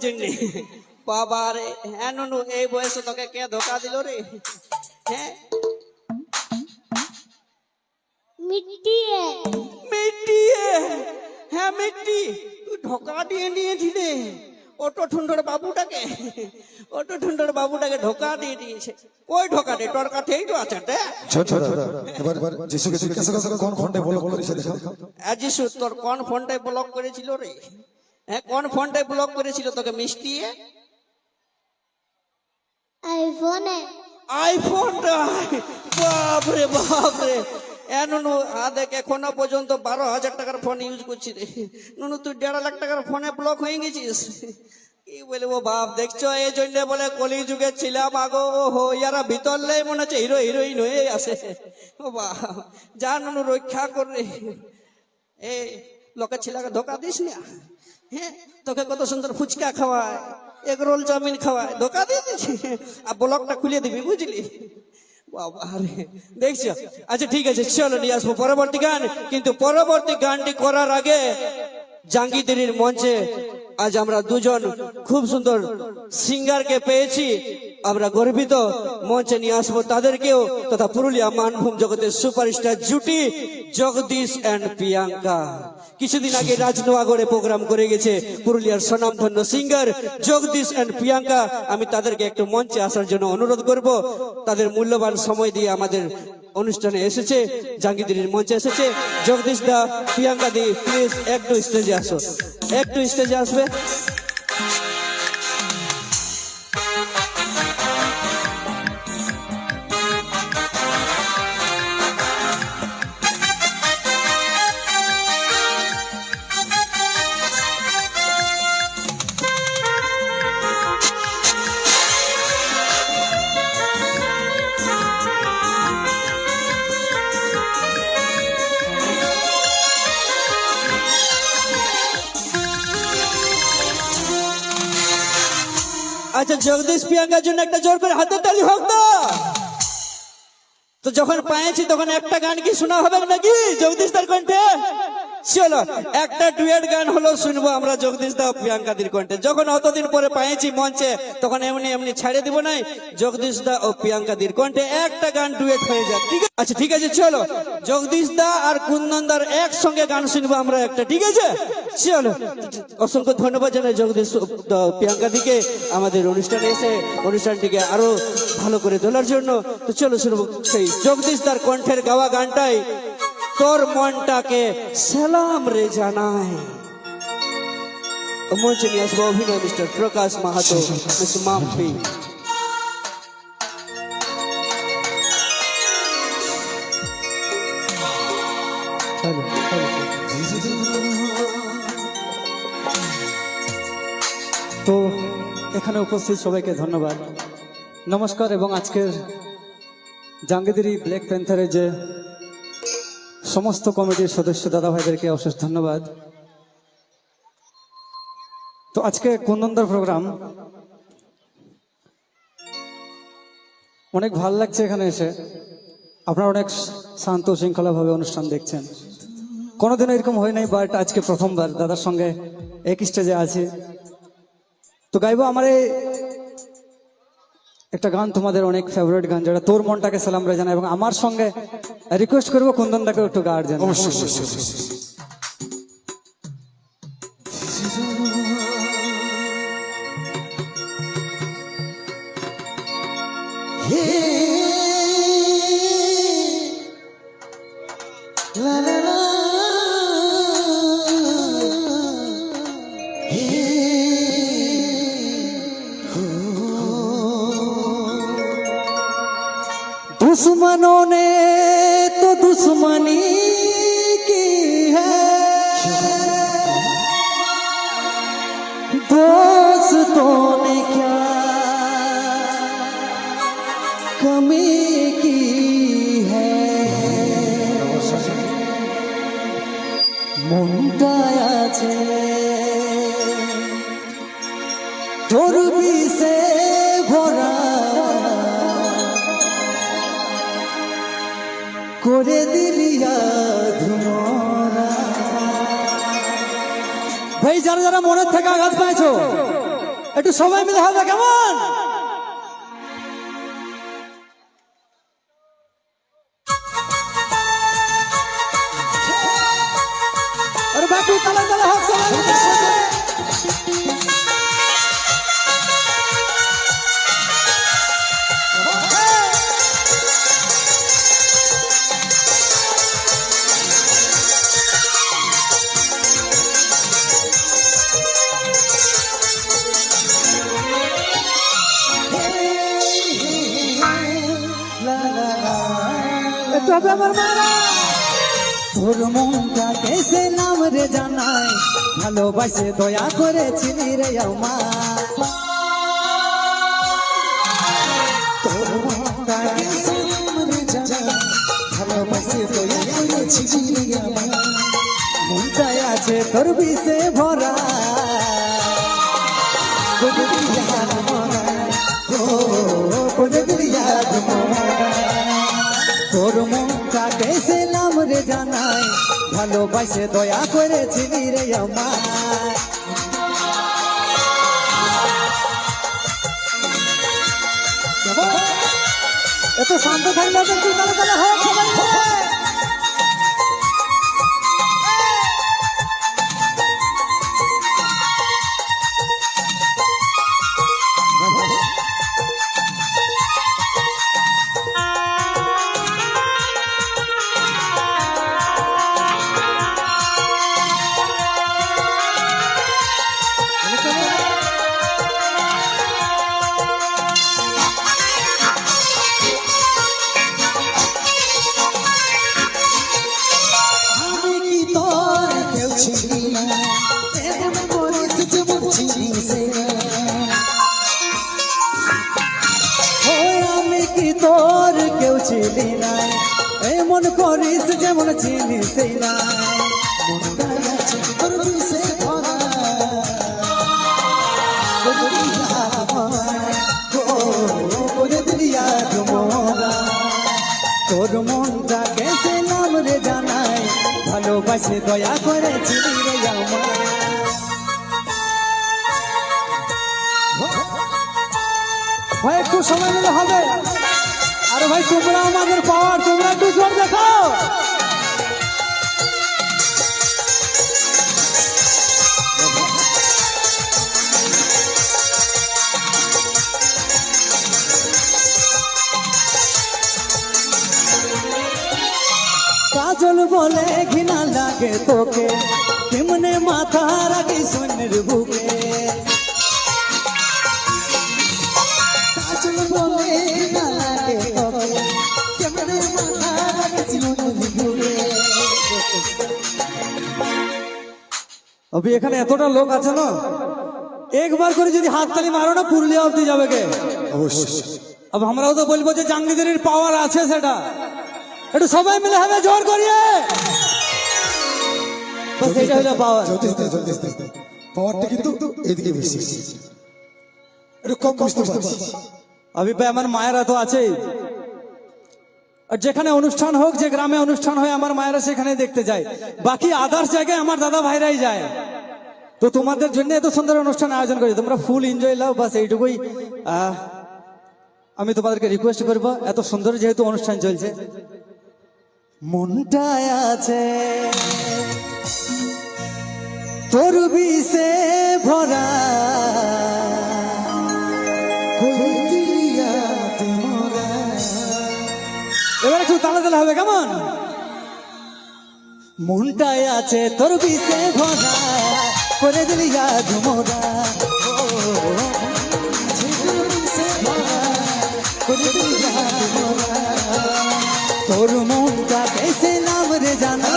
জন্য। বাবা রে, হ্যাঁ নুনু, এই বয়সে তোকে কে ধোকা দিল রে? হ্যাঁ मिट्टी है। মিট্টি, হ্যাঁ মিট্টি, তুই ধোকা দিয়ে নিয়েছিলে অটো ঠুন্ডর বাবুটাকে। অটো ঠুন্ডর বাবুটাকে ধোকা দিয়ে দিয়েছে। ওই ধোকা দে, তোর কাছেই তো আছে। এবার যিশুকে জিজ্ঞাসা করো কোন ফোনটা ব্লক করেছে দেখো। যিশু, তোর কোন ফোনটাই ব্লক করেছিল রে? হ্যাঁ, কোন ফোনটাই ব্লক করেছিল তোকে মিষ্টি? आईफोन है। আইফোনটা? বাপরে বাপরে, নুনু দেখ, এখনো পর্যন্ত 12,000 টাকার ফোন ইউজ করছি রে। নুনু, তুই 1.5 লাখ টাকার ফোনে ব্লক হয়ে গেছিস। কি বলবো বাপ, দেখছো এই জন্য বলে কলি যুগে ছিলাম আগো। ওহো, ইয়ারা ভিতরলেই মনে হচ্ছে হিরো হিরোইন হয়ে আসে। ও বাপ, যা নুনু রক্ষা করে। এ লোকের ছেলেকে ধোকা দিস না। হ্যাঁ, তোকে কত সুন্দর ফুচকা খাওয়ায়, এগ রোল চাউমিন খাওয়ায়, ধোকা দিয়ে দিচ্ছি। আর ব্লকটা খুলে দিবি, বুঝলি? বাবা রে, দেখছো? আচ্ছা ঠিক আছে, চলো নিয়ে আসবো পরবর্তী গান। কিন্তু পরবর্তী গানটি করার আগে জাঙ্গিদিরির মঞ্চে আজ আমরা দুজন খুব সুন্দর সিঙ্গারকে পেয়েছি, আমরা গর্বিত। মঞ্চে নিয়ে আসবো তাদেরকেও, তথা পুরুলিয়া মানভূম জগতের সুপারস্টার জুটি জগদীশ এন্ড প্রিয়াঙ্কা। কিছুদিন আগে রাজনগরে প্রোগ্রাম করে গেছে পুরুলিয়ার স্বনামধন্য সিঙ্গার জগদীশ এন্ড প্রিয়াঙ্কা। আমি তাদেরকে একটু মঞ্চে আসার জন্য অনুরোধ করব। তাদের মূল্যবান সময় দিয়ে আমাদের অনুষ্ঠানে এসেছে, জাঙ্গিদিরির মঞ্চে এসেছে। জগদীশ দা, প্রিয়াঙ্কা দি, প্লিজ একটু স্টেজে আসো, একটু স্টেজে আসবে। আচ্ছা, জগদীশ প্রিয়াঙ্কার জন্য একটা জোর করে হাতের তালি হোক তো। তো যখন পেয়েছি তখন একটা গান কি শোনা হবে নাকি জগদীশ দার কণ্ঠে? চলো একটা ডুয়েট গান হলো শুনবো আমরা জগদীশ দা প্রিয়াঙ্কা দির কণ্ঠে। যখন অতদিন পরে পেয়েছি মঞ্চে, তখন এমনি এমনি ছাড়ে দিব নাই। জগদীশ দা ও প্রিয়াঙ্কা দির কণ্ঠে একটা গান ডুয়েট হয়ে যাক, ঠিক আছে? আচ্ছা ঠিক আছে, চলো জগদীশ দা আর কুন্দন দার একসঙ্গে গান শুনবো আমরা একটা, ঠিক আছে? চলো, অসংখ্য ধন্যবাদ জানাই জগদীশ প্রিয়াঙ্কা দিকে আমাদের অনুষ্ঠানে এসে অনুষ্ঠানটিকে আরো ভালো করে তোলার জন্য। তো চলো শুনবো সেই জগদীশ দার কণ্ঠের গাওয়া গানটাই, তোর মনটাকে সালাম রে জানায়। মঞ্চে নিয়ে আসবো অভিনয় মিস্টার প্রকাশ মাহাতো, মিস মাম্পি। তো এখানে উপস্থিত সবাইকে ধন্যবাদ, নমস্কার। এবং আজকের জাঙ্গিদিরি ব্ল্যাক প্যান্থারের যে সমস্ত কমিটির সদস্য দাদা ভাইদেরকে অশেষ ধন্যবাদ। তো আজকে কুন্দনদার প্রোগ্রাম, অনেক ভালো লাগছে এখানে এসে। আপনারা অনেক শান্ত শৃঙ্খলাভাবে অনুষ্ঠান দেখছেন, কোনোদিনও এরকম হয় নাই, বাট আজকে প্রথমবার দাদার সঙ্গে এক স্টেজে আছি। তো গাইবো আমার এই একটা গান, তোমাদের অনেক ফেভারিট গান, যেটা তোর মনটাকে সালাম রে জানায়। এবং আমার সঙ্গে রিকোয়েস্ট করবো কুন্দন দাকে একটু গাওয়ার জন্য। दुश्मनों ने तो दुश्मनी की है, दोस्तों ने क्या कमी की है। मुंडा আছে তোর বিষে ভরা, করে দিলিয়া ধুমরা। ভাই যারা যারা মনের থেকে আঘাত পাইছো একটু সবাই মিলে হবে কেমন? আরে বাকি তালা তালা হোক সবাই মিলে। একটু হবে আমার মারা। তোর মনটা কেসে নাম রে জানাই, ভালোবাসে দয়া করেছিলি রে আমার। তোর মনটা কেসে নাম রে জানাই, ভালোবাসে দয়া করেছিলি রে আমার। মনটায় আছে তোর বিষে ভরা, করে দিলি আর মরা, ও করে দিলি আর মরা। তোর মনটা কেসে নাম রে জানাই, ভালোবাসে দয়া করেছিলি রে আমার। এত শান্ত থাকলে কিন্তু তাহলে তাহলে হোক সবাই মিলে। আমি কি তোর কেউ ছিলি না, এমন করিস যেমন চিনিস না। ও আমি কি তোর কেউ ছিলি না, এমন করিস যেমন চিনিস না। মনটা আছে তোর বিষে ভরা, করে দিলি আর মরা, ও করে দিলি আর মরা। তোর মনটা কেসে নাম রে জানাই, ভালোবাসে দয়া করেছিলি রে আমার। ভাই একটু সময় নিলে হবে। আরে ভাই তোমরা আমাদের পাওয়ার, তোমরা একটু জোর দেখাও। কাজল বলে ঘৃণা লাগে তোকে, কেমনে মাথা রাখি সৈন্যের বুকে। কাজল বলে ঘৃণা লাগে তোকে, কেমনে মাথা রাখি সৈন্যের বুকে। অভি এখানে এতটা লোক আছে না, একবার করে যদি হাততালি মারো না পুরুলিয়া অব্দি যাবে কে। অবশ্যই अब আমরাও তো বলবো যে জাঙ্গিদারির পাওয়ার আছে, সেটা একটু সবাই মিলে হবে জোর করিয়ে। বাস এটা হলো পাওয়ার। পাওয়ারটা কিন্তু এদিকে বেশি, একটু কম বুঝতে পারছি। अभी ভাই আমার মায়েরা তো আছেই, আর যেখানে অনুষ্ঠান হোক, যে গ্রামে অনুষ্ঠান হয় আমার মায়েরা সেখানে দেখতে যায়। বাকি আদার্স জায়গায় আমার দাদা ভাইরাই যায়। তো তোমাদের জন্য এত সুন্দর অনুষ্ঠান আয়োজন করি, তোমরা ফুল এনজয় লাও, বাস এইটুকুই আমি তোমাদেরকে রিকোয়েস্ট করবো। এত সুন্দর যেহেতু অনুষ্ঠান চলছে, মনটায় আছে তোর বিষে ভরা, করে দিলি আর মরা। এবার একটু তালা তালা হবে কেমন? মনটায় আছে তোর বিষে ভরা, করে দিলি আর মরা, তোর মনটা কেসে নাম রে জানা,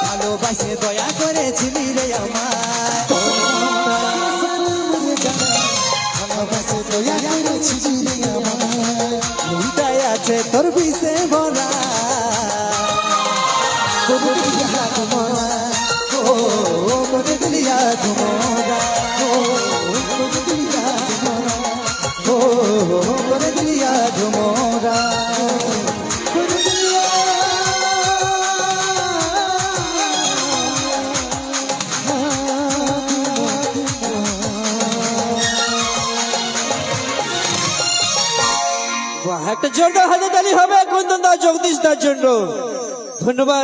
ভালোবাসে দয়া করেছিলি রে আমার। তোর মনটা কেসে নাম রে জানা, ভালোবাসে দয়া করেছিলি রে আমার। মনটায় আছে তোর বিষে ভরা, করে দিলি হাত মরা, ও করে দিলি হাত মরা, ও করে দিলি হাত মরা, ও করে দিলি হাত মরা। একটা জোরদার হাতে তালি হবে কুন্দন দা জগদীশ দার জন্য ধন্যবাদ।